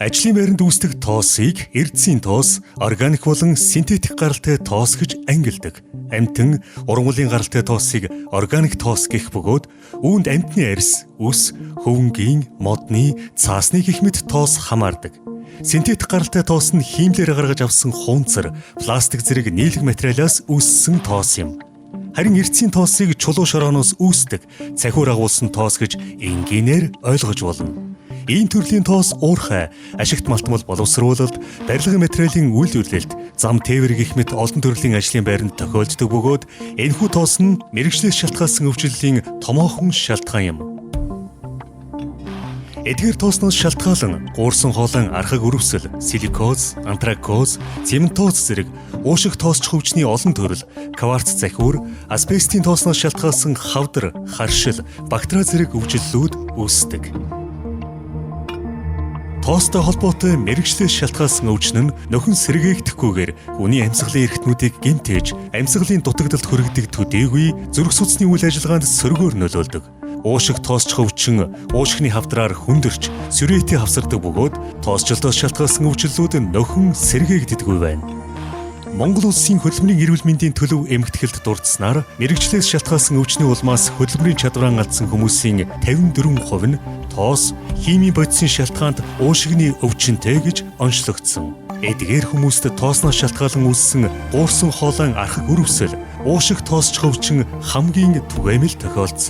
Ажлын байранд үүсдэг тоосыг эрдэсийн тоос, органик болон синтетик гаралтай тоос гэж ангилдаг. Амьтан, ургамлын гаралтай тоосыг органик тоос гэх бөгөөд үүнд амьтны арьс, үс, хөвөнгийн, модны, цаасны гэх мэт тоос хамаардаг. Синтетик гаралтай тоос нь хиймлээр гаргаж авсан хунцар, пластик зэрэг нийлэг материалаас үүссэн тоос юм. Харин эрдэсийн тоосыг чулуу шорооноос үүсдэг, цахиур агуулсан тоос гэж энгийнээр ойлгож болно. Ийм төрлийн тоос уурхай, ашигт малтмал боловсруулалт, барилгын материалын үйл үйлдэлд, зам тээвэр гэх мэт олон төрлийн ажлын байранд тохиолддог бөгөөд энэхүү тоос нь мэргэжлээс шалтгаалсан өвчлөлийн томоохон шалтгаан юм. Эдгээр тоосноос шалтгаалan гуурсан хоолойн архаг өрөвсөл, силикоз, антракоз, цементоз зэрэг уушиг тоосч хөвчний олон төрөл, кварц захиур, асбестийн тоосноос шалтгаалсан хавдар, харшил, бактери зэрэг өвчлөлүүд үүсдэг. Тоостой холбоотой мэргэжлээс шалтгаалсан өвчин нь нөхөн сэргээгдэхгүйгээр хүний амьсгалын эрхтнүүдийг гэмтээж, амьсгалын дутагдалд хүргэдэг төдийгүй зүрх судасны үйл ажиллагаанд сөргөөр нөлөөлдөг. Уушиг тоосч хөвчин уушигны хавдраар хүндэрч, сүрэтэ хавсардаг бөгөөд тоосчлолтоос шалтгаалсан өвчлөлүүд нөхөн сэргээгддэггүй байна. Монгол улсын хөдөлмөрийн эрүүл мэндийн төлөв эмгэтгэлд дурдсанаар мэргэжлээс шалтгаалсан өвчний улмаас хөдөлмөрийн чадвараа алдсан хүмүүсийн 54% нь тоос, химийн бодисын шалтгаанд уушигны өвчнөд гэж онцлогдсон. Эдгээр хүмүүст тоосноос шалтгаалan үүссэн гуурсан хоолойн архаг өрөвсөл, уушиг тоосч хөвчин хамгийн түгээмэл тохиолдсон.